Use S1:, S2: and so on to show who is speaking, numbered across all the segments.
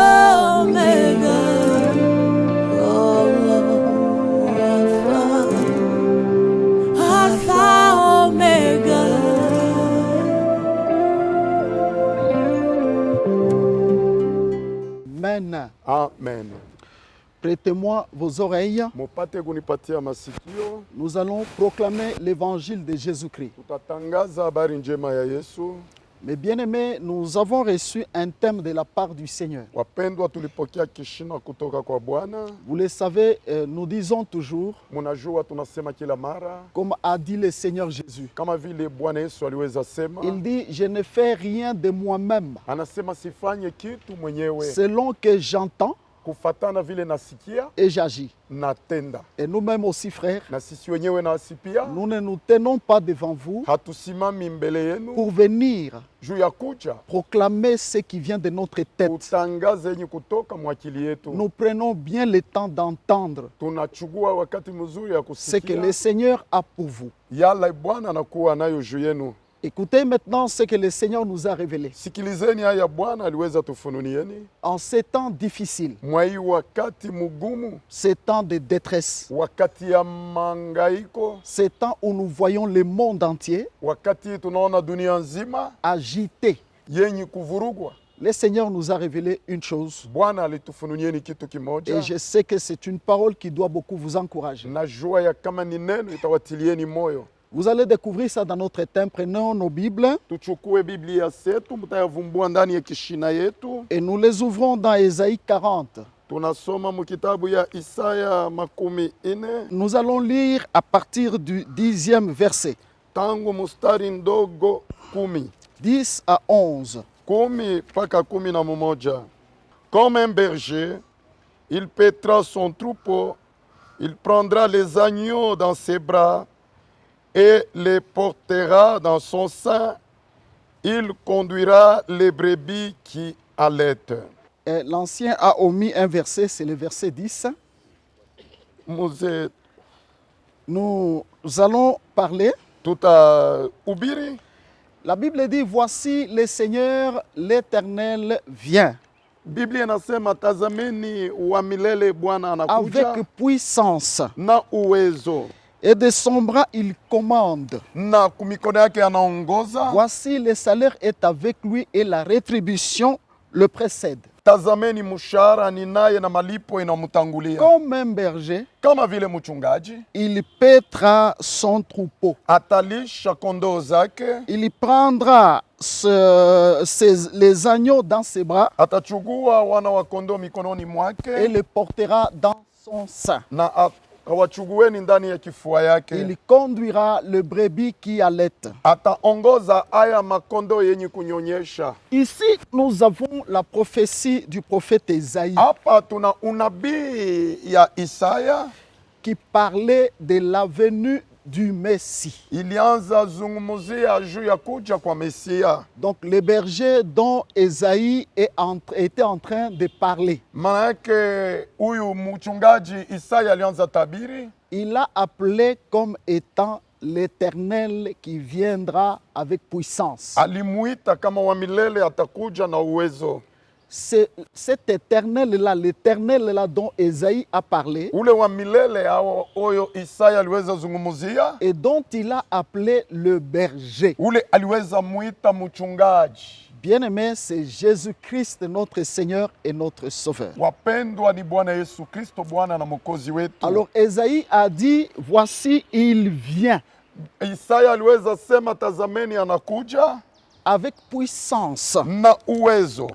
S1: Omega. Oh, Alpha, Omega.
S2: Amen.
S3: Amen.
S2: Prêtez-moi vos oreilles.
S3: Mupate kunipatia masikio.
S2: Nous allons proclamer l'évangile de Jésus-Christ.
S3: Tutatangaza habari njema ya Yesu.
S2: Mes bien-aimés, nous avons reçu un thème de la part du Seigneur.
S3: Wapendwa, tulipokea kishina kutoka kwa Bwana.
S2: Vous le savez, nous disons toujours,
S3: Munajua tunasema kila mara,
S2: comme a dit le Seigneur Jésus.
S3: kama vile Bwana Yesu aliweza sema.
S2: Il dit, je ne fais rien de moi-même.
S3: Anasema sifanye kitu mwenyewe,
S2: Selon que j'entends
S3: kufatana vile nasikia
S2: et j'agis.
S3: natenda.
S2: Et nous-mêmes aussi, frères,
S3: Na sisi wenyewe nasi pia
S2: nous ne nous tenons pas devant vous
S3: hatusimami mbele yenu
S2: pour venir
S3: juu ya kuja
S2: proclamer ce qui vient de notre tête.
S3: kutangaza yenye kutoka mwakili yetu.
S2: Nous prenons bien le temps d'entendre
S3: Tunachukua wakati mzuri ya
S2: ce que le
S3: kusikia
S2: Seigneur a pour vous.
S3: yala Bwana anakuwa nayo juu yenu.
S2: Écoutez maintenant ce que le Seigneur nous a révélé.
S3: Sikilizeni haya Bwana aliweza tufununieni
S2: En ces temps difficiles,
S3: mwa hii wakati mugumu,
S2: ces temps de détresse,
S3: wakati ya mangaiko,
S2: ces temps où nous voyons le monde entier
S3: wakati tunaona dunia nzima
S2: agité,
S3: yenye kuvurugwa.
S2: le Seigneur nous a révélé une chose.
S3: Bwana alitufununieni kitu kimoja,
S2: Et je sais que c'est une parole qui doit beaucoup vous encourager.
S3: najua ya kama ni neno itawatilieni moyo.
S2: Vous allez découvrir ça dans notre thème. Prenons nos Bibles
S3: Tuchukue Biblia zetu, mtayavumbua ndani ya kishina yetu.
S2: et nous les ouvrons dans Ésaïe 40.
S3: Tunasoma mukitabu ya Isaya 40.
S2: Nous allons lire à partir du 10e verset,
S3: Tangu mustari ndogo 10.
S2: 10 à 11.
S3: 10 mpaka 11. Comme un berger, il paîtra son troupeau, il prendra les agneaux dans ses bras et les portera dans son sein, il conduira les brebis qui allaitent.
S2: Et l'Ancien a omis un verset, c'est le verset 10.
S3: Muze
S2: Nous allons parler.
S3: tutahubiri.
S2: La Bible dit, voici le Seigneur, l'Éternel vient
S3: Biblia inasema tazameni wa milele Bwana anakuja
S2: avec puissance
S3: na uwezo,
S2: et de son bras il commande.
S3: na kumikono yake anaongoza.
S2: Voici le salaire est avec lui et la rétribution le précède.
S3: Tazameni mshahara ni naye na malipo inamtangulia.
S2: Comme un berger,
S3: Kama vile mchungaji
S2: il paîtra son troupeau.
S3: atalisha kondoo zake,
S2: Il prendra les agneaux dans ses bras
S3: atachukua wana wa kondoo mikononi
S2: et
S3: mwake
S2: les portera dans son sein.
S3: na awachugueni ndani ya kifua yake.
S2: Il conduira le brebis qui allait.
S3: Ataongoza haya makondo yenye kunyonyesha.
S2: Ici, nous avons la prophétie du prophète Isaïe
S3: Hapa tuna unabii ya Isaya
S2: qui parlait de la venue du Messie.
S3: ilianza zungumuzia juu ya kuja kwa Mesia.
S2: Donc, le berger dont Isaïe était en train de parler,
S3: Maana yake huyu mchungaji Isaya alianza tabiri,
S2: il a appelé comme étant l'Éternel qui viendra avec puissance.
S3: alimuita kama wa milele atakuja na uwezo.
S2: C'est cet éternel-là, l'éternel-là dont Isaïe a parlé
S3: Ule wa milele oyo Isaya aliweza zungumuzia,
S2: et dont il a appelé le berger.
S3: ule aliweza muita mchungaji.
S2: Bien-aimé, c'est Jésus-Christ, notre Seigneur et notre Sauveur.
S3: Wapendwa, ni Bwana Yesu Kristo, Bwana na Mwokozi wetu.
S2: Alors Isaïe a dit, voici, il vient
S3: Isaya aliweza sema tazameni anakuja
S2: avec puissance.
S3: na uwezo.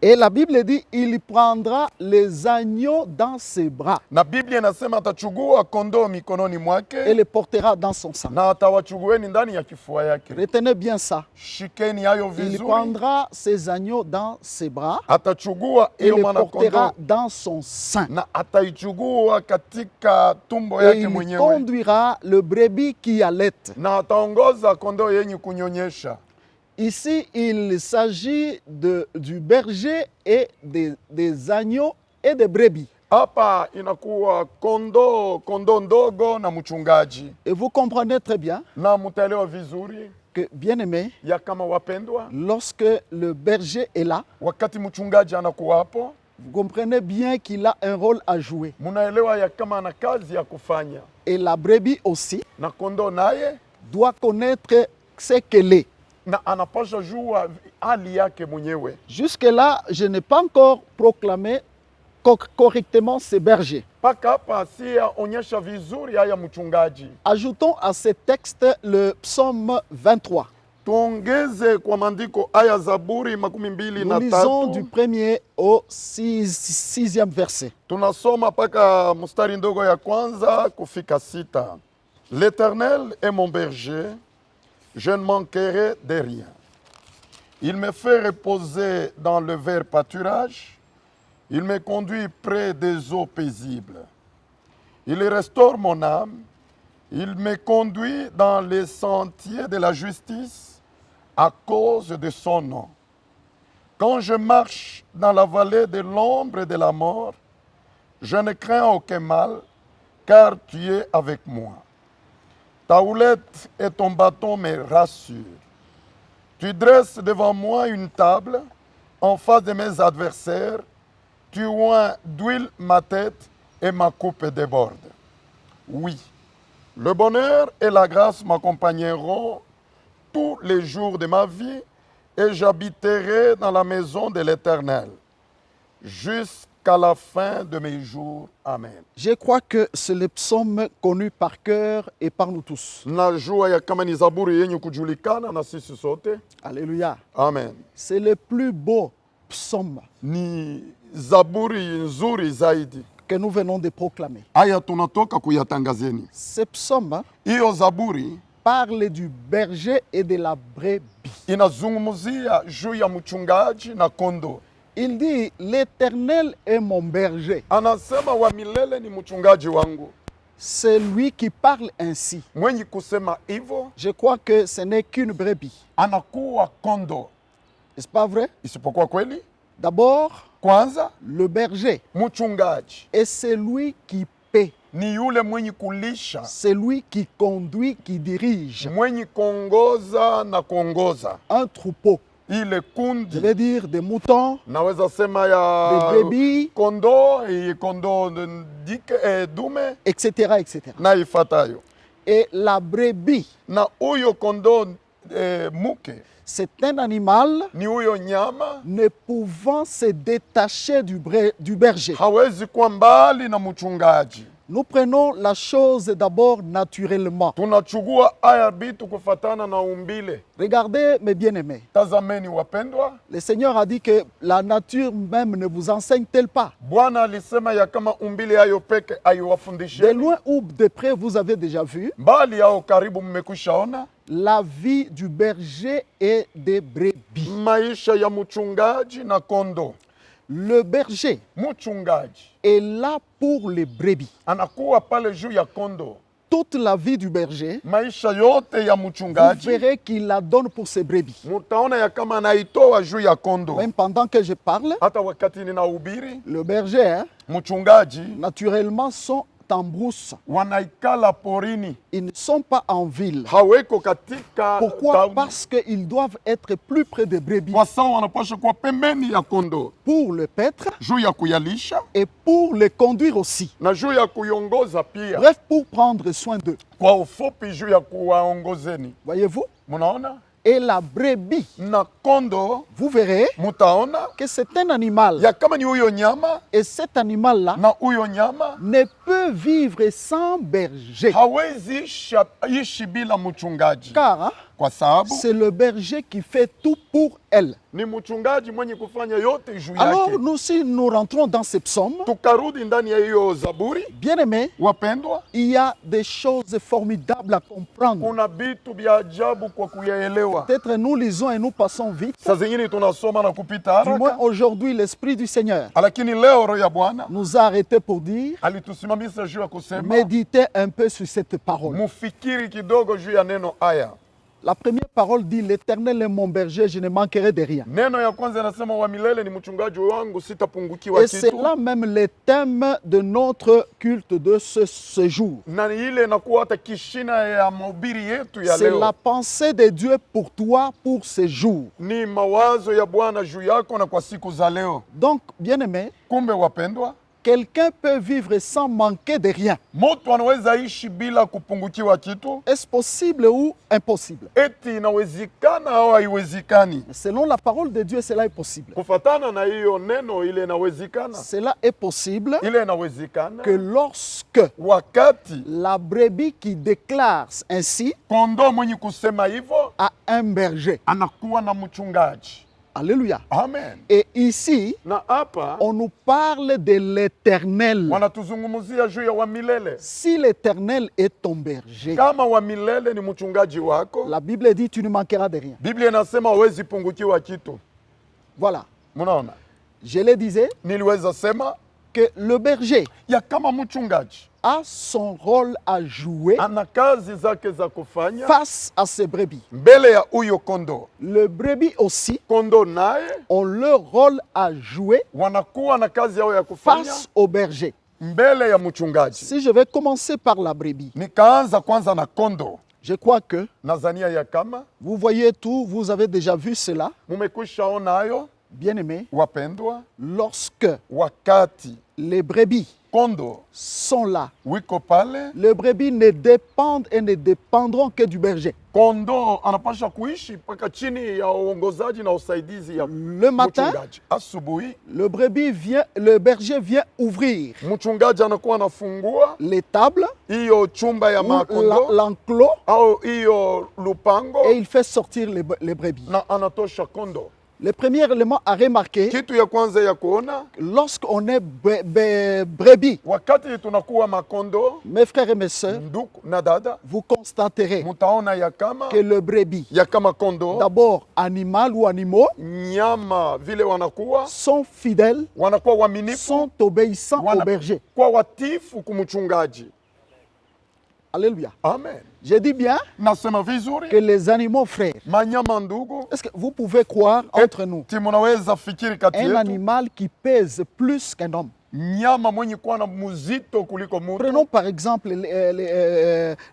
S2: Et la Bible dit, il prendra les agneaux dans ses bras
S3: Na Biblia inasema atachugua kondoo mikononi
S2: et
S3: mwake
S2: les portera dans son sein.
S3: na atawachugueni ndani ya kifua yake.
S2: Retenez bien ça.
S3: Shikeni hayo
S2: Il
S3: vizuri.
S2: prendra ses agneaux dans ses bras
S3: Atachugua
S2: et
S3: hiyo
S2: les
S3: mwana
S2: portera
S3: kondoo
S2: dans son sein.
S3: na ataichugua katika tumbo
S2: Et
S3: yake
S2: il
S3: mwenyewe
S2: conduira le brebis qui allait.
S3: na ataongoza kondoo yenye kunyonyesha.
S2: Ici, il s'agit du berger et des agneaux et des brebis.
S3: Hapa inakuwa kondoo ndogo na mchungaji.
S2: Et vous comprenez très bien
S3: Na mutaelewa vizuri
S2: que, bien-aimé,
S3: ya kama wapendwa,
S2: lorsque le berger est là,
S3: wakati mchungaji anakuwa hapo,
S2: Vous comprenez bien qu'il a un rôle à jouer.
S3: Munaelewa ya kama ana kazi ya kufanya,
S2: Et la brebis aussi
S3: na kondoo naye
S2: doit connaître ce qu'elle est.
S3: na anapasha jua hali yake mwenyewe.
S2: Jusque-là, je n'ai pas encore proclamé correctement ces bergers.
S3: Mpaka hapa siyaonyesha vizuri haya mchungaji.
S2: Ajoutons à ce texte le psaume 23.
S3: Tuongeze kwa maandiko aya Zaburi makumi mbili
S2: Nous
S3: na
S2: lisons du
S3: tatu.
S2: premier au sixième verset.
S3: Tunasoma mpaka mstari ndogo ya kwanza kufika sita. L'Éternel est mon berger, je ne manquerai de rien. Il me fait reposer dans le vert pâturage, il me conduit près des eaux paisibles. Il restaure mon âme, il me conduit dans les sentiers de la justice à cause de son nom. Quand je marche dans la vallée de l'ombre de la mort, je ne crains aucun mal, car tu es avec moi. Ta houlette et ton bâton me rassurent. Tu dresses devant moi une table en face de mes adversaires. Tu oins d'huile ma tête et ma coupe déborde. Oui, le bonheur et la grâce m'accompagneront tous les jours de ma vie et j'habiterai dans la maison de l'Éternel jusqu'à la fin de mes jours. Amen.
S2: Je crois que c'est le psaume connu par cœur et par nous tous.
S3: Najua ya kama ni zaburi yenye kujulikana na sisi sote.
S2: Alléluia.
S3: Amen.
S2: C'est le plus beau psaume
S3: Ni zaburi nzuri zaidi.
S2: que nous venons de proclamer.
S3: Aya tunatoka kuyatangazeni.
S2: Ce psaume
S3: Hiyo zaburi
S2: parle du berger et de la brebis.
S3: inazungumzia juu ya mchungaji na kondo.
S2: Il dit, l'Éternel est mon berger.
S3: Anasema wa milele ni mchungaji wangu.
S2: C'est lui qui parle ainsi.
S3: Mwenye kusema hivyo
S2: Je crois que ce n'est qu'une brebis.
S3: anakuwa kondo.
S2: N'est-ce pas vrai?
S3: Isipokuwa kweli,
S2: D'abord,
S3: kwanza
S2: le berger
S3: mchungaji
S2: est celui qui paie.
S3: ni yule mwenye kulisha,
S2: C'est lui qui conduit, qui dirige
S3: mwenye kuongoza na kuongoza
S2: un troupeau.
S3: ile
S2: Je
S3: kundi.
S2: veux dire des moutons,
S3: Naweza sema
S2: des
S3: ya
S2: brebis,
S3: kondo dike dume
S2: etc., etc.
S3: na ifatayo.
S2: Et la brebis,
S3: Na huyo kondo muke
S2: c'est un animal
S3: ni huyo nyama
S2: ne pouvant se détacher du berger.
S3: hawezi kuwa mbali na mchungaji.
S2: Nous prenons la chose d'abord naturellement.
S3: Tunachugua aya bitu kufatana na umbile.
S2: Regardez, mes bien-aimés,
S3: Tazameni wapendwa,
S2: le Seigneur a dit que la nature même ne vous enseigne-t-elle pas?
S3: Bwana alisema ya kama umbile hayo peke
S2: De
S3: aiwafundishe.
S2: loin ou de près, vous avez déjà vu
S3: Mbali yao karibu mmekwishaona
S2: la vie du berger et des brebis.
S3: maisha ya mchungaji na kondo.
S2: Le berger
S3: Mchungaji
S2: est là pour les brebis.
S3: anakuwa pale juu ya kondo.
S2: Toute la vie du berger,
S3: Maisha yote ya
S2: vous
S3: mchungaji
S2: verrez qu'il la donne pour ses brebis.
S3: mutaona ya kama anaitoa juu ya kondo.
S2: Même pendant que je parle,
S3: Hata wakati ninahubiri,
S2: le berger, hein,
S3: mchungaji
S2: naturellement, sont en brousse.
S3: wanaikala porini,
S2: Ils ne sont pas en ville.
S3: haweko katika
S2: Pourquoi?
S3: tauni.
S2: Parce qu'ils doivent être plus près des brebis
S3: Kwa sawa wanapasha kuwa pembeni ya kondo
S2: pour le paître
S3: juu ya kuyalisha
S2: et pour les conduire aussi.
S3: na juu ya kuiongoza pia.
S2: Bref, pour prendre soin d'eux.
S3: Kwa ufupi juu ya kuwaongozeni.
S2: Voyez-vous?
S3: Munaona?
S2: Et la brebis,
S3: Na kondo
S2: vous verrez
S3: mutaona
S2: que c'est un animal.
S3: ya kama ni huyo nyama
S2: Et cet animal-là
S3: na huyo nyama
S2: ne peut vivre sans berger.
S3: hawezi ishi bila mchungaji,
S2: Car hein,
S3: kwa sababu
S2: c'est le berger qui fait tout pour elle.
S3: ni mchungaji mwenye kufanya yote juu
S2: Alors,
S3: yake.
S2: nous, si nous rentrons dans ces psaumes,
S3: Tukarudi ndani ya hiyo Zaburi,
S2: bien aimés,
S3: wapendwa,
S2: il y a des choses formidables à comprendre.
S3: kuna vitu vya ajabu kwa kuyaelewa.
S2: Peut-être nous lisons et nous passons vite.
S3: Saa zingine tunasoma na kupita
S2: Du moins,
S3: haraka,
S2: aujourd'hui, l'Esprit du Seigneur
S3: lakini leo roho ya Bwana
S2: nous a arrêtés pour dire,
S3: alitusimamisha juu ya kusema
S2: méditez un peu sur cette parole.
S3: mufikiri kidogo juu ya neno haya.
S2: La première parole dit, l'Éternel est mon berger, je ne manquerai de rien.
S3: Neno ya kwanza inasema wa milele ni mchungaji wangu, sitapungukiwa
S2: Et c'est
S3: kitu.
S2: là même le thème de notre culte de ce séjour.
S3: Na ile inakuwa hata kishina ya mahubiri yetu ya
S2: C'est
S3: leo.
S2: la pensée de Dieu pour toi, pour ces jours.
S3: Ni mawazo ya Bwana juu yako na kwa siku za leo.
S2: Donc, bien-aimé,
S3: Kumbe wapendwa,
S2: quelqu'un peut vivre sans manquer de rien.
S3: mtu anaweza ishi bila kupungukiwa kitu.
S2: Est-ce possible ou impossible?
S3: Eti inawezekana au haiwezekani?
S2: Selon la parole de Dieu, cela est possible.
S3: Kufatana na hiyo neno, ile inawezekana.
S2: Cela est possible
S3: Ile inawezekana
S2: que lorsque
S3: wakati
S2: la brebis qui déclare ainsi
S3: kondoo mwenye kusema hivyo
S2: a un berger.
S3: anakuwa na mchungaji.
S2: Alléluia.
S3: Amen.
S2: Et ici,
S3: Na hapa
S2: on nous parle de l'Éternel.
S3: wanatuzungumzia juu ya wa milele.
S2: Si l'Éternel est ton berger,
S3: Kama wa milele ni mchungaji wako,
S2: la Bible dit tu ne manqueras de rien.
S3: Biblia inasema hawezi pungukiwa kitu.
S2: Voilà.
S3: Mnaona?
S2: Je le disais
S3: Niliweza sema
S2: que le berger
S3: ya kama mchungaji
S2: a son rôle à jouer
S3: ana kazi zake za kufanya
S2: face à ses brebis.
S3: mbele ya huyo kondoo.
S2: Le brebis aussi
S3: Kondoo naye
S2: ont leur rôle à jouer
S3: wanakuwa na kazi yao ya kufanya
S2: face au berger.
S3: mbele ya mchungaji.
S2: Si je vais commencer par la brebis,
S3: Nikaanza kwanza na kondoo.
S2: je crois que
S3: Nazania ya kama
S2: vous voyez tout, vous avez déjà vu cela,
S3: mumekwisha ona hayo
S2: bien-aimés,
S3: wapendwa,
S2: lorsque
S3: wakati
S2: les brebis
S3: kondoo
S2: sont là,
S3: wiko pale,
S2: les brebis ne dépendent et ne dépendront que du berger.
S3: kondoo anapasha kuishi mpaka chini ya uongozaji na usaidizi ya
S2: Le matin,
S3: mchungaji. Asubuhi
S2: le berger vient ouvrir
S3: mchungaji anakuwa anafungua
S2: les tables
S3: hiyo chumba ya
S2: ou
S3: makondoo
S2: l'enclos
S3: au hiyo lupango
S2: et il fait sortir les brebis.
S3: na anatosha kondoo.
S2: Le premier élément à remarquer,
S3: Kitu ya kwanza ya kuona
S2: lorsqu'on est brebis,
S3: wakati tunakuwa makondo,
S2: mes frères et mes sœurs,
S3: ndugu na dada,
S2: vous constaterez
S3: mutaona ya kama
S2: que le brebis,
S3: kondo
S2: d'abord animal ou animaux,
S3: nyama vile wanakuwa
S2: sont fidèles,
S3: waaminifu,
S2: sont obéissants au berger.
S3: kwa watifu kumchungaji.
S2: Alléluia.
S3: Amen.
S2: Je dis bien
S3: Nasema
S2: que
S3: vizuri,
S2: les animaux frères,
S3: manyama ndugu,
S2: est-ce que vous pouvez croire entre nous,
S3: eti munaweza fikiri kati
S2: un
S3: yetu,
S2: animal qui pèse plus qu'un homme?
S3: nyama mwenye kuwa na muzito kuliko mutu.
S2: Prenons par exemple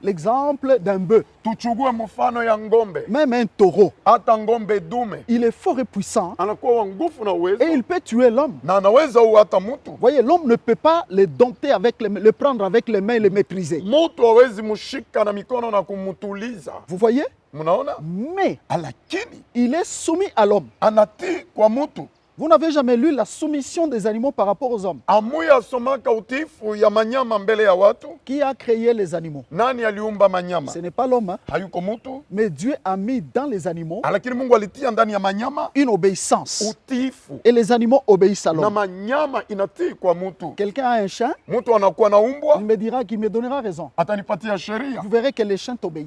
S2: l'exemple d'un bœuf,
S3: Tuchukue mfano ya ngombe,
S2: même un taureau.
S3: hata ngombe dume
S2: Il est fort et puissant
S3: anakuwa wa nguvu na uwezo
S2: et il peut tuer l'homme.
S3: na anaweza ua hata mutu.
S2: Vous voyez, l'homme ne peut pas le dompter avec le prendre avec les mains et le maîtriser.
S3: Mutu hawezi mushika na mikono na kumutuliza.
S2: Vous voyez?
S3: Mnaona?
S2: Mais
S3: Lakini
S2: il est soumis à l'homme.
S3: anatii kwa mutu.
S2: Vous n'avez jamais lu la soumission des animaux par rapport aux hommes.
S3: Amuya somaka utifu ya manyama mbele ya watu.
S2: Qui a créé les animaux?
S3: Nani aliumba manyama?
S2: Ce n'est pas l'homme, hein?
S3: Hayuko mutu.
S2: Mais Dieu a mis dans les animaux
S3: Lakini Mungu alitia ndani ya manyama
S2: une obéissance.
S3: utifu.
S2: Et les animaux obéissent à
S3: Na
S2: l'homme.
S3: manyama inatii kwa mutu.
S2: Quelqu'un a un chien,
S3: Mutu anakuwa na umbwa,
S2: il me dira qu'il me donnera raison.
S3: atanipatia sheria.
S2: Vous verrez que le chien t'obéit.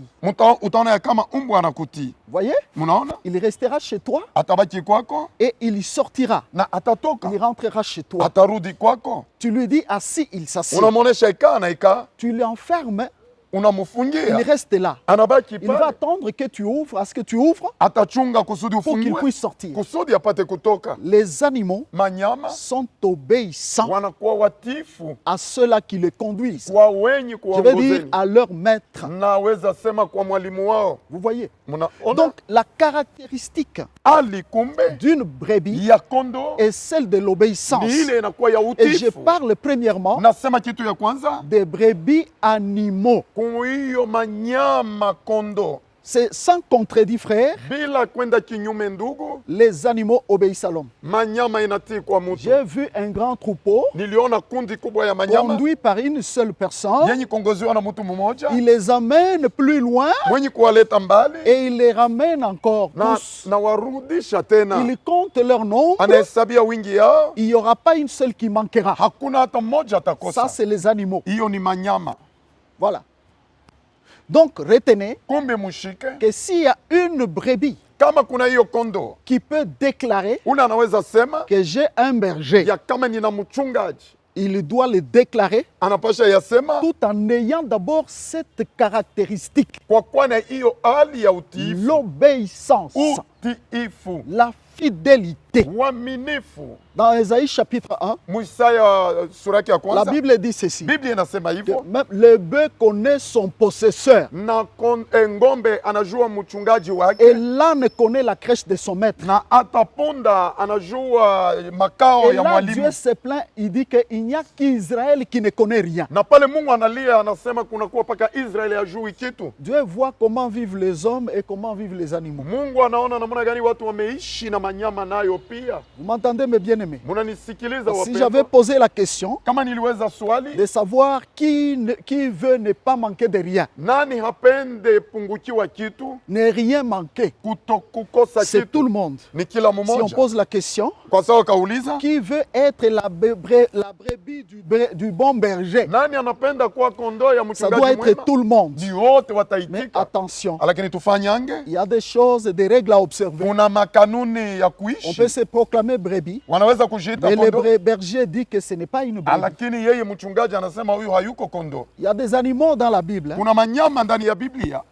S3: Utaona ya kama umbwa anakutii.
S2: Voyez?
S3: Mnaona?
S2: Il restera chez toi
S3: Atabaki kwako
S2: et il y sortira.
S3: na atatoka.
S2: Il rentrera chez toi.
S3: Atarudi kwako.
S2: Tu lui dis assis, il s'assied.
S3: Unamwonesha ikaa na ikaa,
S2: Tu l'enfermes, il
S3: unamfungia.
S2: reste là.
S3: Anabaki
S2: Il va
S3: pale.
S2: attendre que tu ouvres, à ce que tu ouvres,
S3: Atachunga kusudi
S2: pour qu'il
S3: ufungue,
S2: puisse sortir.
S3: kusudi apate kutoka.
S2: Les animaux
S3: Manyama
S2: sont obéissants
S3: wanakuwa watifu
S2: à ceux-là qui les conduisent.
S3: kwa wenye
S2: Je vais dire
S3: kuwaongozeni.
S2: à leur maître.
S3: Naweza sema kwa mwalimu wao.
S2: Vous voyez?
S3: Mnaona?
S2: Donc, la caractéristique
S3: Ali kumbe
S2: d'une brebis
S3: ya kondo
S2: est celle de l'obéissance.
S3: ni ile inakuwa ya
S2: Et je
S3: utifu.
S2: parle premièrement
S3: Nasema kitu ya kwanza,
S2: des brebis animaux.
S3: kuiyo manyama kondo,
S2: C'est sans contredit, frère,
S3: bila kwenda kinyume ndugu,
S2: les animaux obéissent à l'homme.
S3: manyama inatii kwa mutu.
S2: J'ai vu un grand troupeau
S3: Niliona kundi kubwa ya manyama
S2: conduit par une seule personne.
S3: yenye kuongoziwa na mtu mmoja
S2: Il les amène plus loin
S3: mwenye kuwaleta mbali
S2: et il les ramène encore
S3: na,
S2: tous.
S3: na warudisha tena.
S2: Il compte leur nombre.
S3: Anahesabia wingi yao,
S2: Il n'y aura pas une seule qui manquera.
S3: hakuna hata mmoja
S2: Ça,
S3: atakosa.
S2: c'est les animaux.
S3: Hiyo ni manyama.
S2: Voilà. Donc, retenez
S3: Kumbe mushike,
S2: que s'il y a une brebis
S3: kama kuna hiyo kondo,
S2: qui peut déclarer
S3: ule anaweza sema
S2: que j'ai un berger,
S3: ya kama nina mchungaji,
S2: il doit le déclarer
S3: anapasha yasema
S2: tout en ayant d'abord cette caractéristique,
S3: kwa kuwa na hiyo hali ya utiifu,
S2: l'obéissance,
S3: utiifu,
S2: la fidélité.
S3: uaminifu.
S2: Dans Ésaïe chapitre 1,
S3: Isaya sura yake ya
S2: la
S3: kwanza,
S2: Bible dit ceci.
S3: Biblia inasema
S2: Que
S3: hivyo,
S2: même le bœuf connaît son possesseur
S3: na ng'ombe anajua mchungaji
S2: et
S3: wake,
S2: l'âne connaît la crèche de son maître.
S3: na hata punda anajua makao
S2: Et
S3: ya
S2: là, Dieu
S3: mwalimu.
S2: se plaint, il dit qu'il n'y a qu'Israël qui ne connaît rien.
S3: Na pale Mungu analia, anasema kunakuwa paka Israeli hajui kitu.
S2: Dieu voit comment vivent les hommes et comment vivent les animaux.
S3: Mungu anaona namna gani watu wameishi na manyama nayo pia.
S2: Vous m'entendez, mes bien-aimés?
S3: Munanisikiliza
S2: Si j'avais
S3: wapendwa?
S2: posé la question
S3: Kama niliweza swali,
S2: de savoir qui veut ne pas manquer de rien,
S3: nani hapende pungukiwa kitu,
S2: ne rien manquer,
S3: kukosa
S2: c'est tout
S3: kitu?
S2: le monde.
S3: Ni kila
S2: Si on
S3: mmoja.
S2: pose la question,
S3: Kwa sababu kauliza,
S2: qui veut être la brebis du bon berger?
S3: nani anapenda kuwa kondoo ya
S2: Ça doit
S3: mchungaji
S2: être
S3: mwema?
S2: tout le monde.
S3: Ni wote
S2: Mais
S3: wataitika.
S2: attention,
S3: Lakini tufanyange,
S2: il y a des choses, des règles à observer.
S3: kuna makanuni ya
S2: On peut
S3: kuishi.
S2: se proclamer brebis,
S3: Wanaweza kujiita
S2: mais le
S3: kondoo,
S2: berger dit que ce n'est pas une brebis.
S3: lakini yeye mchungaji anasema huyu hayuko kondoo.
S2: Il y a des animaux dans la Bible. Hein.
S3: Kuna manyama ndani ya Biblia,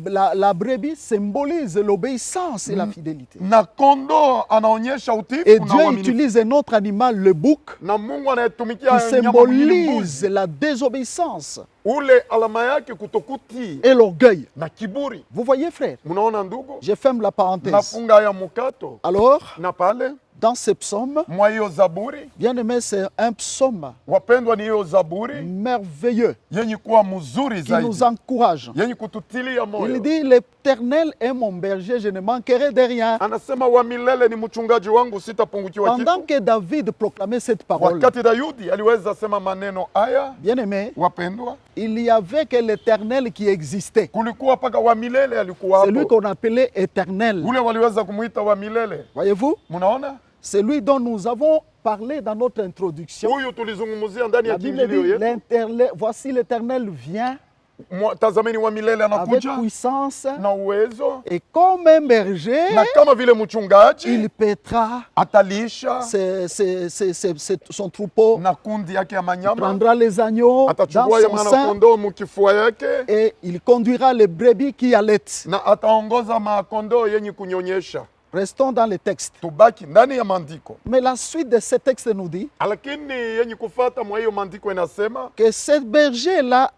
S2: La brebis symbolise l'obéissance et la fidélité.
S3: na kondoo anaonyesha
S2: Et
S3: utiifu na
S2: Dieu
S3: uaminifu,
S2: utilise un autre animal, le bouc,
S3: na Mungu anayetumikia
S2: qui
S3: nyama mwingine
S2: symbolise
S3: mbuzi,
S2: la désobéissance
S3: ule alama yake kutokutii
S2: et l'orgueil.
S3: na kiburi.
S2: Vous voyez, frère,
S3: Mnaona ndugu,
S2: je ferme la parenthèse.
S3: nafunga haya mukato.
S2: Alors,
S3: Na pale
S2: dans ce psaume,
S3: mwa hiyo Zaburi,
S2: bien aimé, c'est un psaume
S3: wapendwa, ni hiyo Zaburi
S2: merveilleux
S3: yenye kuwa mzuri
S2: qui nous
S3: zaidi,
S2: encourage.
S3: yenye kututilia
S2: Il
S3: moyo.
S2: dit, l'Éternel est mon berger, je ne manquerai de rien.
S3: Anasema wa milele ni mchungaji wangu, sitapungukiwa
S2: Pendant
S3: kitu.
S2: que David proclamait cette parole,
S3: Wakati Daudi aliweza sema maneno haya,
S2: bien aimé,
S3: wapendwa,
S2: il y avait que l'Éternel qui existait.
S3: kulikuwa paka wa milele alikuwa
S2: C'est lui
S3: hapo,
S2: qu'on appelait Éternel.
S3: ule waliweza kumuita wa milele.
S2: Voyez-vous?
S3: Mnaona,
S2: C'est lui dont nous avons parlé dans notre introduction.
S3: huyu tulizungumzia ndani ya
S2: La Bible
S3: kiingilio
S2: dit,
S3: yetu.
S2: voici l'Éternel vient
S3: Tazameni wa milele
S2: avec
S3: anakuja
S2: puissance
S3: na uwezo,
S2: et comme un berger,
S3: na kama vile mchungaji
S2: il paîtra
S3: atalisha
S2: son troupeau,
S3: na kundi yake ya manyama,
S2: prendra les agneaux dans
S3: atachukua ya
S2: son
S3: mwana
S2: sein
S3: kondoo mukifua yake,
S2: et il conduira les brebis qui allaitent.
S3: na ataongoza makondoo yenye kunyonyesha.
S2: Restons dans le texte.
S3: Tubaki ndani ya maandiko,
S2: Mais la suite de ce texte nous dit
S3: lakini yenye kufata mwa hiyo maandiko inasema
S2: que ce berger-là,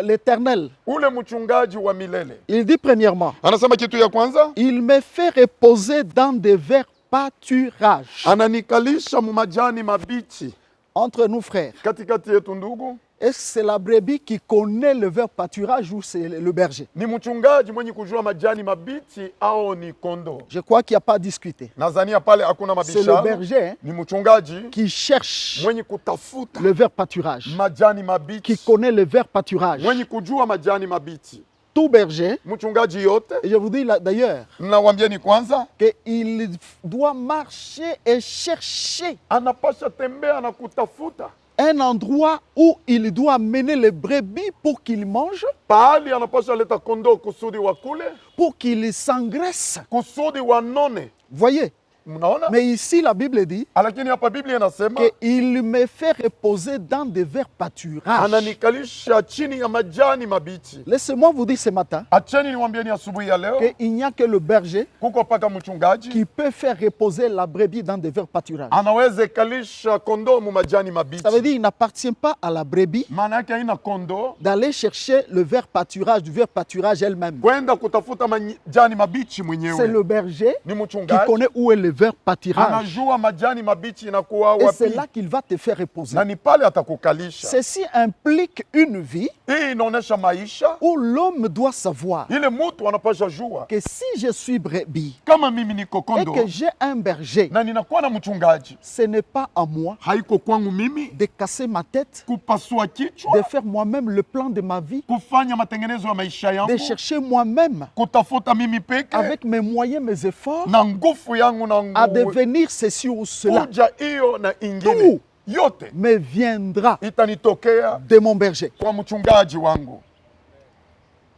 S2: l'Éternel,
S3: ule mchungaji wa milele
S2: il dit premièrement,
S3: anasema kitu ya kwanza,
S2: il me fait reposer dans des verts pâturages.
S3: ananikalisha mu majani mabichi.
S2: Entre nous, frères,
S3: Katikati yetu ndugu,
S2: est-ce que c'est la brebis qui connaît le vert pâturage ou c'est le berger?
S3: ni mchungaji mwenye kujua majani mabichi au ni kondoo?
S2: Je crois qu'il n'y a pas à discuter.
S3: Nadhania pale hakuna
S2: C'est le
S3: mabishano,
S2: berger hein,
S3: ni mchungaji
S2: qui cherche
S3: mwenye kutafuta
S2: le vert pâturage,
S3: majani
S2: qui
S3: mabichi,
S2: connaît le vert pâturage.
S3: mwenye kujua majani mabichi.
S2: Tout berger,
S3: Mchungaji yote,
S2: et je vous dis d'ailleurs,
S3: nawambieni kwanza,
S2: qu'il doit marcher et chercher
S3: anapasha tembea na kutafuta
S2: un endroit où il doit mener les brebis pour qu'ils mangent,
S3: pahali, anapasha leta kondoo kusudi wakule,
S2: pour qu'ils s'engraissent.
S3: kusudi wanone.
S2: Voyez?
S3: Mnaona?
S2: Mais ici, la Bible dit
S3: Lakini hapa Biblia inasema
S2: qu'il me fait reposer dans des verts pâturages.
S3: ananikalisha chini ya majani mabichi.
S2: Laissez-moi vous dire ce matin
S3: Acheni niwaambieni asubuhi ya leo,
S2: qu'il n'y a que le berger
S3: kuko paka mchungaji
S2: qui peut faire reposer la brebis dans des verts pâturages.
S3: anaweza kalisha kondoo mu majani mabichi.
S2: Ça veut dire qu'il n'appartient pas à la brebis
S3: Maana yake haina kondoo
S2: d'aller chercher le vert pâturage, du vert pâturage elle-même.
S3: kwenda kutafuta majani mabichi
S2: C'est
S3: mwenyewe.
S2: le berger
S3: Ni
S2: qui
S3: mchungaji
S2: connaît où est le vert pâturage.
S3: anajua majani mabichi inakuwa
S2: Et c'est
S3: wapi,
S2: là qu'il va te faire reposer.
S3: na ni pale atakukalisha.
S2: Ceci implique une vie
S3: Hii inaonyesha maisha
S2: où l'homme doit savoir
S3: ile mutu anapasha jua
S2: que si je suis brebis
S3: kama mimi niko
S2: et
S3: kondoo
S2: que j'ai un berger,
S3: na ninakuwa na mchungaji,
S2: ce n'est pas à moi
S3: haiko kwangu mimi
S2: de casser ma tête,
S3: kupasua
S2: de
S3: kichwa,
S2: faire moi-même le plan de ma vie,
S3: kufanya matengenezo ya maisha
S2: de
S3: yangu,
S2: chercher moi-même,
S3: kutafuta mimi peke
S2: avec mes moyens, mes efforts,
S3: na nguvu yangu na
S2: à
S3: nguvu
S2: devenir ceci ou cela.
S3: kuja hiyo na ingine
S2: Tout
S3: yote
S2: me viendra
S3: itanitokea
S2: de mon berger.
S3: kwa mchungaji wangu.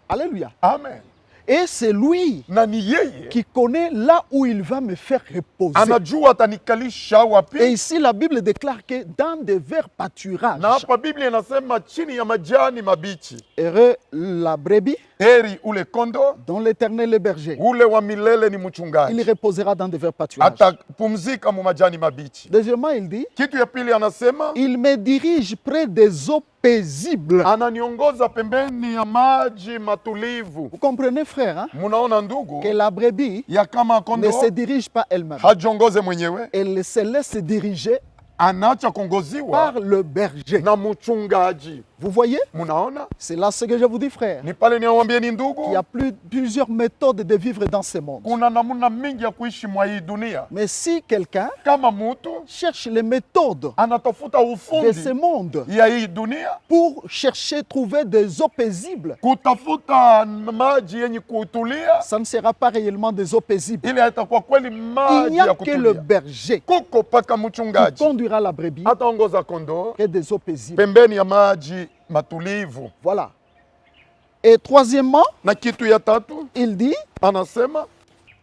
S2: Alléluia.
S3: Amen.
S2: Et c'est lui
S3: na ni yeye
S2: qui connaît là où il va me faire reposer.
S3: anajua atanikalisha
S2: Et
S3: wapi.
S2: ici, la Bible déclare que dans des verts pâturages,
S3: Na hapa Biblia inasema chini ya majani mabichi.
S2: heureux la brebis,
S3: Heri ule kondo,
S2: dont l'Éternel est berger.
S3: ule wa milele ni
S2: Il
S3: mchungaji,
S2: reposera dans des verts pâturages.
S3: atapumzika mu majani mabichi.
S2: Deuxièmement, il dit,
S3: Kitu ya pili anasema
S2: il me dirige près des eaux paisibles.
S3: ananiongoza pembeni ya maji matulivu.
S2: Vous comprenez, frère, hein,
S3: Munaona ndugu,
S2: que la brebis
S3: ya kama
S2: ne
S3: kondo
S2: se dirige pas elle-même.
S3: hajiongoze mwenyewe,
S2: Elle se laisse diriger
S3: anaacha kuongoziwa
S2: par le berger.
S3: na mchungaji.
S2: Vous voyez?
S3: Munaona,
S2: C'est là ce que je vous dis, frère.
S3: ni pale niawambie ni
S2: Il y
S3: ndugu,
S2: a plusieurs méthodes de vivre dans ce monde.
S3: kuna namuna mingi ya kuishi mwa hii dunia.
S2: Mais si quelqu'un
S3: Kama mutu
S2: cherche les méthodes
S3: anatafuta
S2: de ce
S3: ufundi
S2: monde
S3: ya hii dunia,
S2: pour chercher, trouver des eaux paisibles,
S3: kutafuta maji yenye kutulia,
S2: ça ne sera pas réellement des eaux paisibles.
S3: ili haitakuwa kweli
S2: Il
S3: maji
S2: n'y
S3: ya
S2: a que le
S3: kutulia.
S2: berger
S3: Kuko paka
S2: qui
S3: mchungaji
S2: conduira la brebis
S3: ataongoza kondoo
S2: près des eaux paisibles.
S3: pembeni ya maji matulivu.
S2: Voilà. Et troisièmement,
S3: Na kitu ya tatu
S2: il dit,
S3: anasema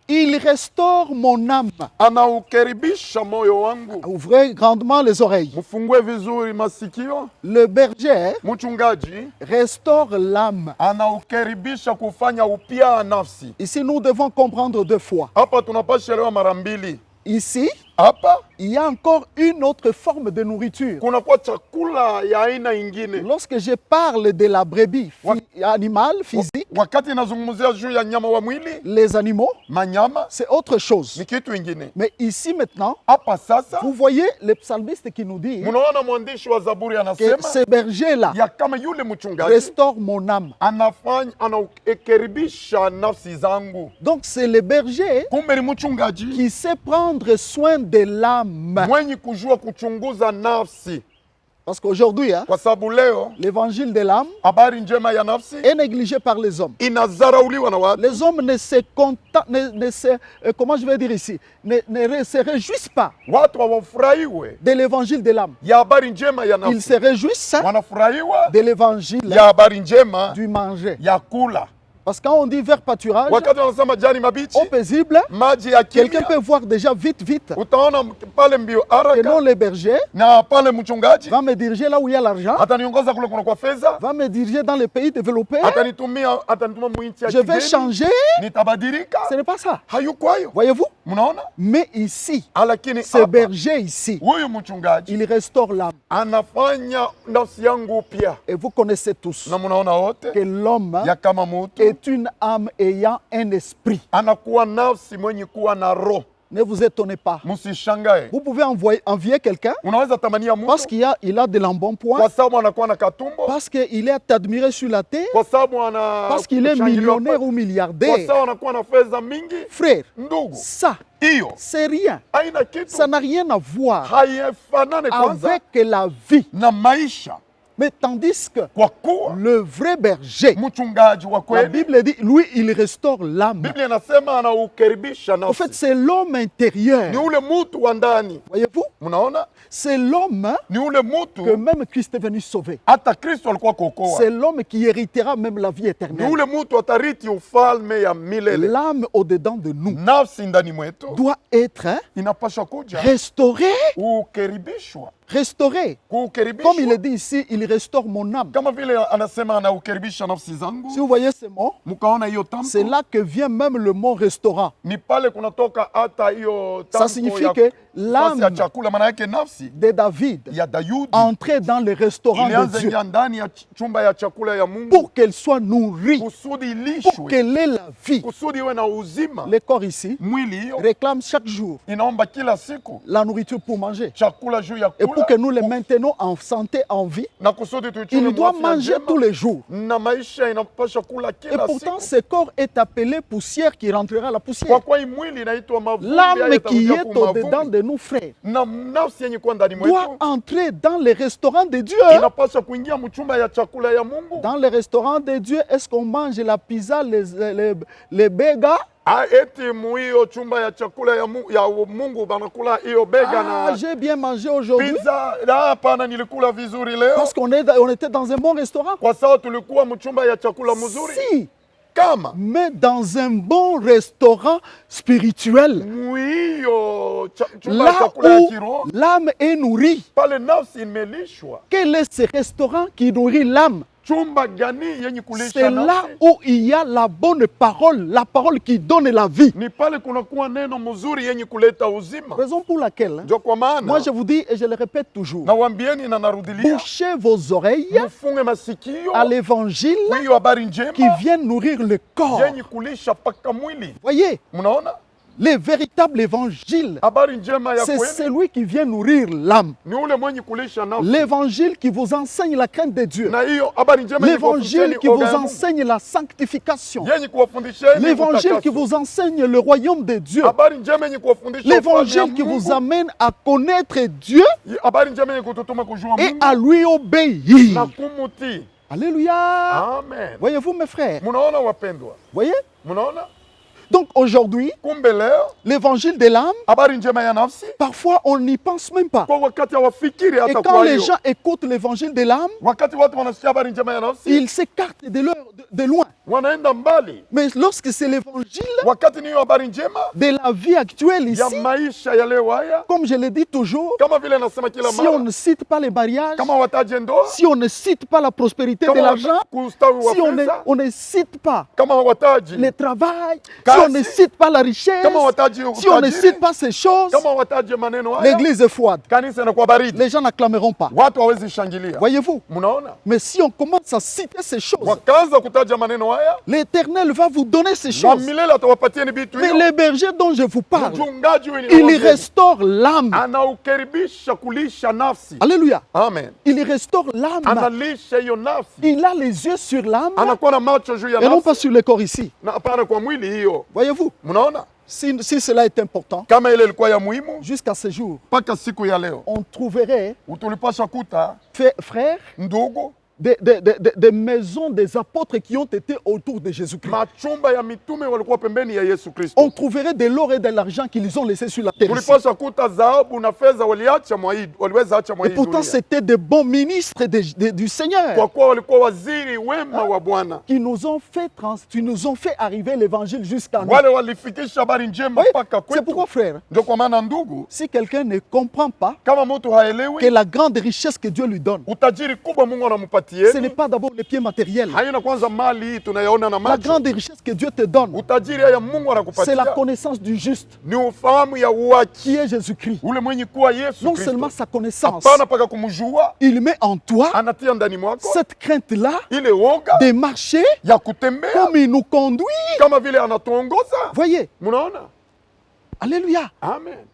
S2: il restaure mon âme.
S3: anaukaribisha moyo wangu.
S2: Ouvrez grandement les oreilles.
S3: Mfungue vizuri masikio.
S2: Le berger
S3: Mchungaji
S2: restaure l'âme.
S3: anaukaribisha kufanya upya nafsi.
S2: Ici, nous devons comprendre deux fois.
S3: Hapa tunapasha elewa mara mbili.
S2: Ici,
S3: Hapa
S2: il y a encore une autre forme de nourriture.
S3: kunakuwa chakula ya aina ingine.
S2: Lorsque je parle de la brebis, animal, physique,
S3: Wakati nazungumzia juu ya nyama wa mwili,
S2: les animaux,
S3: manyama
S2: c'est autre chose.
S3: ni kitu ingine.
S2: Mais ici maintenant,
S3: Hapa sasa
S2: vous voyez le psalmiste qui nous dit
S3: munaona mwandishi wa Zaburi
S2: que
S3: anasema
S2: ce berger-là
S3: ya kama yule mchungaji
S2: restaure mon âme.
S3: anaukaribisha nafsi zangu.
S2: Donc c'est le berger
S3: Kumbe ni mchungaji
S2: qui sait prendre soin de l'âme.
S3: mwenye kujua kuchunguza nafsi,
S2: Parce qu'aujourd'hui, hein,
S3: kwa sababu leo
S2: l'évangile de l'âme
S3: habari njema ya nafsi
S2: est négligé par les hommes.
S3: inazarauliwa na watu.
S2: Les hommes ne se contentent, ne se, comment je vais dire ici, ne se réjouissent pas
S3: Watu hawafurahiwe
S2: de l'évangile de l'âme.
S3: ya habari njema ya
S2: Ils
S3: nafsi,
S2: se réjouissent
S3: wanafurahiwa
S2: de l'évangile
S3: ya habari njema
S2: du manger.
S3: ya kula.
S2: Parce que quand on dit vers pâturage,
S3: Wakati wanasema jani mabichi,
S2: eau paisible,
S3: maji ya
S2: quelqu'un
S3: kimya,
S2: peut voir déjà vite, vite,
S3: utaona pale mbio
S2: que non,
S3: haraka,
S2: le berger
S3: na pale mchungaji
S2: va me diriger là où il y a l'argent,
S3: ataniongoza kule kuna kwa fedha,
S2: va me diriger dans les pays développés.
S3: atanituma mwinchi ya
S2: Je vais
S3: kigeni,
S2: changer.
S3: nitabadilika.
S2: Ce n'est pas ça.
S3: Hayuko hayo,
S2: Voyez-vous?
S3: mnaona?
S2: Mais ici,
S3: Lakini
S2: ce
S3: hapa,
S2: berger ici,
S3: huyu mchungaji
S2: il restaure l'âme.
S3: anafanya nafsi yangu upya,
S2: Et vous connaissez tous
S3: na mnaona wote
S2: que l'homme
S3: ya kama mutu
S2: est une âme ayant un esprit.
S3: anakuwa nafsi mwenye kuwa na roho.
S2: Ne vous étonnez pas.
S3: Msishangae,
S2: Vous pouvez envier quelqu'un
S3: unaweza tamania
S2: parce
S3: mtu
S2: qu'il a de l'embonpoint,
S3: kwa sababu anakuwa na katumbo,
S2: parce qu'il est admiré sur la terre,
S3: kwa sababu
S2: parce qu'il est millionnaire ou
S3: kwa
S2: milliardaire.
S3: sababu anakuwa na fedha mingi.
S2: Frère,
S3: Ndugu,
S2: ça,
S3: hiyo
S2: c'est rien.
S3: haina kitu,
S2: Ça n'a rien à voir
S3: haifanane kwanza
S2: avec la vie.
S3: na maisha,
S2: Mais tandis que
S3: kwa kuwa
S2: le vrai berger,
S3: mchungaji wa
S2: la
S3: kweli,
S2: Bible dit, lui, il restaure l'âme.
S3: Biblia inasema anaukaribisha
S2: En fait,
S3: nafsi.
S2: c'est l'homme intérieur.
S3: Ni ule mutu wa ndani,
S2: Voyez-vous?
S3: mnaona,
S2: C'est l'homme
S3: ni ule
S2: que
S3: mutu
S2: même Christ est venu sauver.
S3: hata Kristo alikuwa kuokoa.
S2: C'est l'homme qui héritera même la vie
S3: Ni
S2: éternelle.
S3: ule mutu atariti ufalme ya milele.
S2: L'âme au-dedans de nous
S3: Nafsi ndani mwetu
S2: doit être
S3: inapaswa kuja
S2: restaurée.
S3: kukaribishwa,
S2: Restaurée. Comme il
S3: kukaribishwa
S2: est dit ici, il restaure mon âme.
S3: kama vile anasema anaukaribisha nafsi
S2: Si
S3: zangu.
S2: vous voyez ce mot,
S3: Mkaona hiyo
S2: c'est
S3: tamko,
S2: là que vient même le mot restaurant.
S3: ni pale kunatoka hata hiyo
S2: Ça
S3: tamko
S2: signifie
S3: ya
S2: que
S3: nafsi ya
S2: l'âme
S3: chakula, maana yake nafsi
S2: de David
S3: ya Dayudi
S2: entrait dans le restaurant de
S3: ilianza
S2: Dieu
S3: ingia ndani ya chumba ya chakula ya Mungu
S2: pour qu'elle soit nourrie,
S3: kusudi
S2: pour
S3: ilishwe,
S2: qu'elle ait la vie.
S3: kusudi iwe na uzima.
S2: Le corps ici
S3: Mwili hiyo
S2: réclame chaque jour
S3: inaomba kila siku
S2: la nourriture pour manger.
S3: chakula juu ya
S2: Et pour
S3: kula,
S2: que nous le maintenons en santé, en vie,
S3: na kusudi tuichunge
S2: il doit
S3: mwafya
S2: manger
S3: njema,
S2: tous les jours.
S3: na maisha inapasha kula
S2: Et
S3: kila
S2: pourtant,
S3: siku.
S2: ce corps est appelé poussière qui rentrera à la poussière.
S3: Kwa kuwa hii mwili inaitwa mavumbi,
S2: L'âme
S3: haya
S2: qui
S3: itakuja
S2: est
S3: kuwa
S2: au-dedans
S3: mavumbi.
S2: de nous, frères,
S3: Na nafsi yenye kuwa ndani
S2: doit
S3: mwetu
S2: entrer dans le restaurant de Dieu.
S3: inapasha kuingia mchumba ya chakula ya Mungu.
S2: Dans le restaurant de Dieu, est-ce qu'on mange la pizza, les bega?
S3: Eti muhiyo chumba ya chakula ya Mungu banakula hiyo bega
S2: Ah,
S3: na
S2: j'ai bien mangé aujourd'hui
S3: pizza. Hapana, nilikula vizuri leo
S2: parce qu'on était dans un bon restaurant.
S3: kwa sababu tulikuwa mchumba ya chakula mzuri.
S2: Si
S3: kama
S2: mais dans un bon restaurant spirituel,
S3: mwiyo chumba
S2: là
S3: chakula ya
S2: où
S3: kiroho
S2: l'âme est nourrie.
S3: pale nafsi imelishwa.
S2: Quel est ce restaurant qui nourrit l'âme?
S3: Chumba gani yenye kulisha
S2: C'est là
S3: nafsi?
S2: où il y a la bonne parole, la parole qui donne la vie.
S3: Ni pale kunakuwa neno mzuri yenye kuleta uzima.
S2: Raison pour laquelle,
S3: Ndio kwa
S2: moi
S3: maana
S2: je vous dis et je le répète toujours,
S3: nawambieni na narudilia,
S2: bouchez vos oreilles
S3: mfunge masikio
S2: à l'évangile
S3: hiyo habari njema
S2: qui vient nourrir le corps.
S3: yenye kulisha paka mwili.
S2: Voyez,
S3: Mnaona
S2: le véritable évangile,
S3: habari njema ya
S2: c'est
S3: kweli
S2: celui qui vient nourrir l'âme.
S3: ni ule mwenye kulisha nafsi,
S2: L'évangile qui vous enseigne la crainte de Dieu.
S3: na hiyo habari njema yenye
S2: L'évangile
S3: kuwafundisheni
S2: qui vous
S3: oga ya Mungu,
S2: enseigne la sanctification.
S3: yenye kuwafundisheni
S2: L'évangile qui
S3: utakaso.
S2: vous enseigne le royaume de Dieu.
S3: Habari njema yenye kuwafundisha ufalme ya
S2: L'évangile qui vous
S3: Mungu.
S2: amène à connaître Dieu
S3: Habari njema yenye kututuma kujua
S2: et
S3: Mungu
S2: à lui obéir.
S3: na kumutii.
S2: Alléluia.
S3: Amen.
S2: Voyez-vous mes frères?
S3: Mnaona wapendwa,
S2: Voyez?
S3: mnaona
S2: Donc aujourd'hui,
S3: kumbe leo
S2: l'évangile de l'âme,
S3: habari njema ya nafsi
S2: parfois on n'y pense même pas.
S3: kwa wakati hawafikiri
S2: Et
S3: hata
S2: quand
S3: kwa
S2: les
S3: hiyo.
S2: gens écoutent l'évangile de l'âme,
S3: Wakati watu wanasikia habari njema ya nafsi
S2: ils s'écartent de loin.
S3: wanaenda mbali.
S2: Mais lorsque c'est l'évangile
S3: Wakati ni hiyo habari njema
S2: de la vie actuelle
S3: ya
S2: ici,
S3: maisha ya leo haya,
S2: comme je le dis toujours,
S3: kama vile nasema kila
S2: si on
S3: mara,
S2: ne cite pas les mariages,
S3: kama wataje ndoa,
S2: si on ne cite pas la prospérité de
S3: kama
S2: l'argent,
S3: kustawi wa
S2: si
S3: pesa,
S2: on ne cite pas
S3: kama wataji,
S2: le travail, si
S3: Kasi.
S2: on ne cite pas la richesse,
S3: kama wataji
S2: si on ne
S3: utajiri,
S2: cite pas ces choses,
S3: kama wataje maneno haya,
S2: l'église est froide.
S3: kanisa inakuwa baridi,
S2: Les gens n'acclameront pas.
S3: watu hawezi shangilia.
S2: Voyez-vous?
S3: Mnaona,
S2: Mais si on commence à citer ces choses,
S3: wakaanza kutaja maneno haya,
S2: l'Éternel va vous donner ces
S3: na
S2: choses.
S3: milele atawapatieni vitu
S2: Mais
S3: hiyo.
S2: les bergers dont je vous parle,
S3: Mchungaji huyu
S2: il
S3: ni
S2: restaure l'âme.
S3: anaukaribisha kulisha nafsi.
S2: Alléluia.
S3: Amen.
S2: Il restaure l'âme.
S3: Analisha hiyo nafsi,
S2: Il a les yeux sur l'âme
S3: anakuwa na macho juu ya
S2: et non pas
S3: nafsi
S2: sur le corps ici.
S3: na hapana kwa mwili hiyo.
S2: Voyez-vous?
S3: Mnaona,
S2: Si cela est important,
S3: kama ile ilikuwa ya muhimu
S2: jusqu'à ce jour,
S3: mpaka siku ya leo
S2: on trouverait,
S3: utulipasha kuta
S2: frères,
S3: ndugu
S2: des maisons des apôtres qui ont été autour de Jésus-Christ.
S3: machumba ya mitume walikuwa pembeni ya Yesu
S2: On
S3: Kristo.
S2: trouverait de l'or et de l'argent qu'ils ont laissé sur la terre ici.
S3: Tulipasha kuta dhahabu na fedha waliweza acha mwa
S2: Et
S3: hii
S2: pourtant,
S3: dunia,
S2: c'était de bons ministres du Seigneur
S3: kwa kuwa walikuwa waziri wema wa Bwana,
S2: qui nous ont fait arriver l'évangile jusqu'à nous.
S3: wale walifikisha habari njema
S2: Oui,
S3: mpaka
S2: c'est pourquoi,
S3: kwetu.
S2: frère,
S3: Ndio kwa maana ndugu,
S2: si quelqu'un ne comprend pas
S3: kama mtu
S2: que
S3: haelewi
S2: la grande richesse que Dieu lui donne,
S3: utajiri kubwa Mungu
S2: ce n'est
S3: anampatieni,
S2: pas d'abord les pieds matériels.
S3: haina kwanza mali hii tunayaona na
S2: La
S3: macho.
S2: grande richesse que Dieu te donne,
S3: Utajiri haya Mungu
S2: c'est la
S3: anakupatia
S2: connaissance du juste,
S3: ni ufahamu ya uwaki,
S2: qui est Jésus-Christ.
S3: ule mwenye kuwa Yesu
S2: Non
S3: Kristo.
S2: seulement sa connaissance,
S3: Hapana paka kumjua,
S2: il met en toi
S3: anatia ndani mwako
S2: cette crainte-là
S3: ile woga
S2: de marcher
S3: ya kutembea
S2: comme il nous conduit.
S3: kama vile anatuongoza.
S2: Voyez,
S3: Mnaona?
S2: Alléluia.
S3: Amen.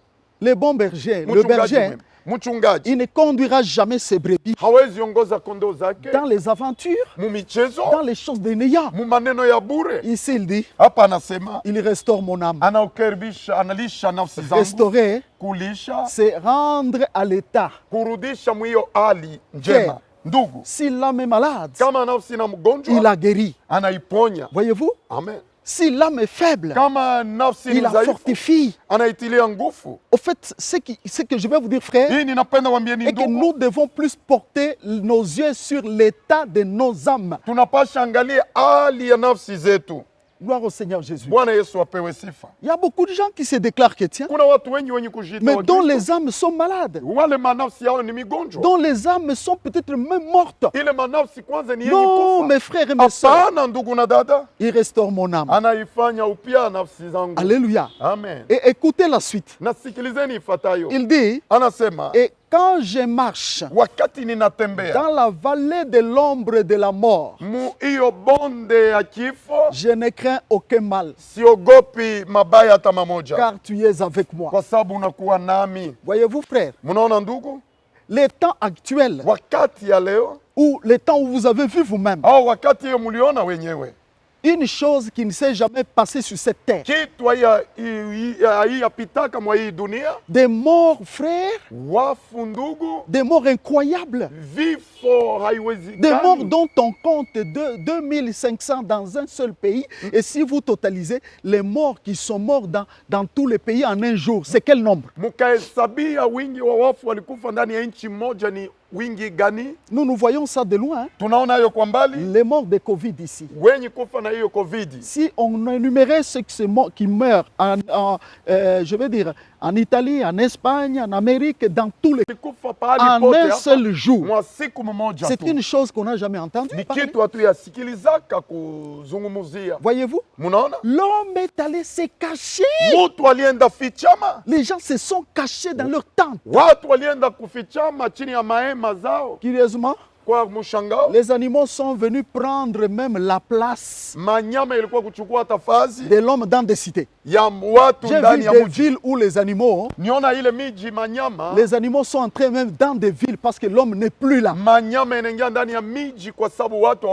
S2: Le bon berger, le
S3: Mchungaji
S2: berger,
S3: mwema, mchungaji
S2: il ne conduira jamais ses brebis
S3: hawezi ongoza kondoo zake
S2: dans les aventures,
S3: mu michezo,
S2: dans les choses de néant.
S3: mu maneno ya bure.
S2: Ici, il dit,
S3: Hapa anasema
S2: il restaure mon âme.
S3: anaukaribisha, analisha nafsi zangu,
S2: Restaurer,
S3: kulisha,
S2: c'est rendre à l'état.
S3: kurudisha mwiyo hali njema. Ndugu,
S2: Si l'âme est malade,
S3: kama nafsi na
S2: il
S3: mgonjwa
S2: a guéri.
S3: anaiponya.
S2: Voyez-vous?
S3: Amen.
S2: Si l'âme est faible,
S3: Kama nafsi ni
S2: il la
S3: dhaifu
S2: fortifie.
S3: anaitilia nguvu.
S2: Au fait, ce que je vais vous dire, frère,
S3: Hii ninapenda wambieni
S2: est que
S3: ndugu,
S2: nous devons plus porter nos yeux sur l'état de nos âmes.
S3: tunapasha angalia hali ya nafsi zetu.
S2: Gloire au Seigneur Jésus.
S3: Bwana Yesu apewe sifa.
S2: Il y a beaucoup de gens qui se déclarent chrétiens,
S3: Kuna watu wengi wenye kujiita
S2: mais dont
S3: Wakristo,
S2: les âmes sont malades,
S3: wale manafsi yao ni migonjwa,
S2: dont les âmes sont peut-être même mortes.
S3: ile manafsi kwanza ni yenye
S2: Non,
S3: kufa.
S2: mes frères et mes sœurs,
S3: Hapana ndugu na dada,
S2: il restaure mon âme.
S3: anaifanya upya nafsi zangu.
S2: Alléluia.
S3: Amen.
S2: Et écoutez la suite.
S3: Nasikilizeni ifuatayo.
S2: Il dit,
S3: Anasema,
S2: et quand je marche
S3: wakati ninatembea
S2: dans la vallée de l'ombre de la mort,
S3: mu hiyo bonde ya kifo,
S2: je ne crains aucun mal,
S3: siogopi mabaya hata mamoja,
S2: car tu es avec moi.
S3: kwa sababu unakuwa nami.
S2: Voyez-vous, frère,
S3: Mnaona ndugu,
S2: les temps actuels,
S3: wakati ya leo
S2: ou les temps où vous avez vu vous-même,
S3: au wakati hiyo mliona wenyewe,
S2: une chose qui ne s'est jamais passée sur cette terre.
S3: kitu haiyapitaka mwa hii dunia,
S2: Des morts, frères,
S3: wafu ndugu,
S2: des morts incroyables.
S3: vifo vifo
S2: Des
S3: haiwezekani.
S2: morts dont on compte 2500 dans un seul pays. Et si vous totalisez les morts qui sont morts dans tous les pays en un jour, c'est quel nombre?
S3: Mukahesabia wingi wa wafu walikufa ndani ya nchi moja ni wingi gani?
S2: Nous voyons ça de loin. Hein?
S3: Tunaona hiyo kwa mbali,
S2: Les morts de Covid ici.
S3: wenye kufa na hiyo COVID.
S2: Si on énumérait ceux qui meurent je veux dire, en Italie, en Espagne, en Amérique, dans tous les
S3: Walikufa pahali
S2: en
S3: pote
S2: un
S3: hapa,
S2: seul jour,
S3: mwa siku mmoja
S2: c'est
S3: tu.
S2: une chose qu'on n'a jamais entendue.
S3: Ni
S2: parler.
S3: kitu hatuyasikilizaka kuzungumuzia.
S2: Voyez-vous,
S3: Munaona?
S2: l'homme est allé se cacher.
S3: Mutu alienda fichama,
S2: Les gens se sont cachés dans leur tente.
S3: watu walienda kufichama chini ya mahema zao.
S2: Curieusement,
S3: Kwa mshangao,
S2: les animaux sont venus prendre même la place
S3: manyama ilikuwa kuchukua tafazi
S2: de l'homme dans des cités.
S3: ya watu
S2: J'ai
S3: ndani
S2: vu
S3: ya
S2: des
S3: mji.
S2: villes où les animaux
S3: Niona ile miji manyama,
S2: les animaux sont entrés même dans des villes parce que l'homme n'est plus là.
S3: manyama inaingia ndani ya miji kwa sababu watu